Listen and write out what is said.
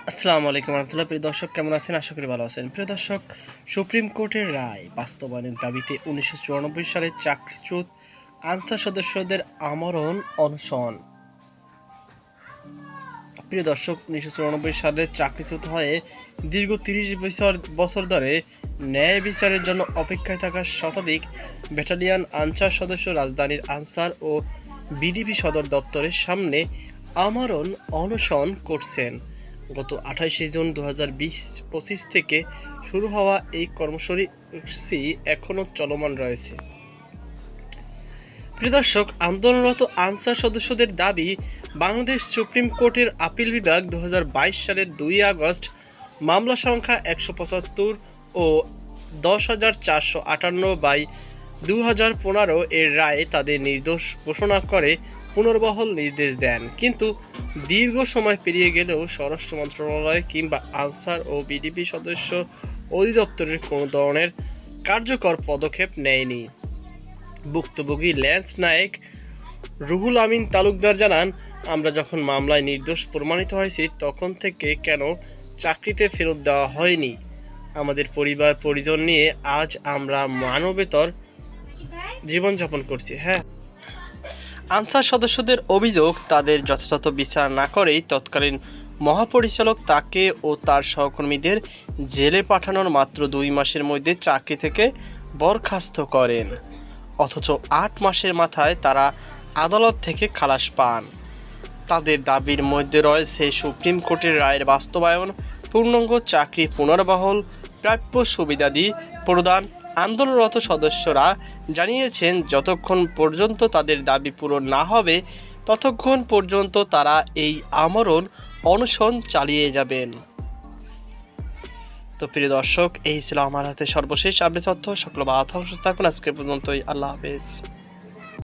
আসসালামু আলাইকুম রহমতুল্লাহ। প্রিয় দর্শক, কেমন আছেন? আশা করি ভালো আছেন। প্রিয় দর্শক, সুপ্রিম কোর্টের রায় বাস্তবায়নের দাবিতে 1994 সালে চাকরিচ্যুত আনসার সদস্যদের আমরণ অনশন। প্রিয় দর্শক, 1994 সালে চাকরিচ্যুত হয়ে দীর্ঘ 30 বছর ধরে ন্যায় বিচারের জন্য অপেক্ষায় থাকা শতাধিক ব্যাটালিয়ন আনসার সদস্য রাজধানীর আনসার ও বিডিপি সদর দপ্তরের সামনে আমরণ অনশন করছেন। গত 28 জুন 2025 থেকে শুরু হওয়া এই কর্মসূচি এখনও চলমান রয়েছে। প্রিয় দর্শক, আন্দোলনরত আনসার সদস্যদের দাবি, বাংলাদেশ সুপ্রিম কোর্টের আপিল বিভাগ 2022 সালের 2 আগস্ট মামলা সংখ্যা 175 ও 10,458/2015 এর রায়ে তাদের নির্দোষ ঘোষণা করে পুনর্বহাল নির্দেশ দেন। কিন্তু দীর্ঘ সময় পেরিয়ে গেলেও স্বরাষ্ট্র মন্ত্রণালয় কিংবা আনসার ও বিডিপি সদস্য অধিদপ্তরের কোনো ধরনের কার্যকর পদক্ষেপ নেয়নি। ভুক্তভোগী ল্যান্স নায়েক রুহুল আমিন তালুকদার জানান, আমরা যখন মামলায় নির্দোষ প্রমাণিত হয়েছি তখন থেকে কেন চাকরিতে ফেরত দেওয়া হয়নি? আমাদের পরিবার পরিজন নিয়ে আজ আমরা মানবেতর জীবনযাপন করছি। আনসার সদস্যদের অভিযোগ, তাদের যথাযথ বিচার না করেই তৎকালীন মহাপরিচালক তাকে ও তার সহকর্মীদের জেলে পাঠানোর মাত্র 2 মাসের মধ্যে চাকরি থেকে বরখাস্ত করেন, অথচ 8 মাসের মাথায় তারা আদালত থেকে খালাস পান। তাদের দাবির মধ্যে রয়েছে সুপ্রিম কোর্টের রায়ের বাস্তবায়ন, পূর্ণাঙ্গ চাকরি পুনর্বহাল, প্রাপ্য সুবিধাদি প্রদান। আন্দোলনরত সদস্যরা জানিয়েছেন, যতক্ষণ পর্যন্ত তাদের দাবি পূরণ না হবে ততক্ষণ পর্যন্ত তারা এই আমরণ অনশন চালিয়ে যাবেন। তো প্রিয় দর্শক, এই ছিল আমার হাতে সর্বশেষ আপডেট তথ্য। সকল ভালো থাকুন, সুস্থ থাকুন। আজকে পর্যন্তই। আল্লাহ হাফেজ।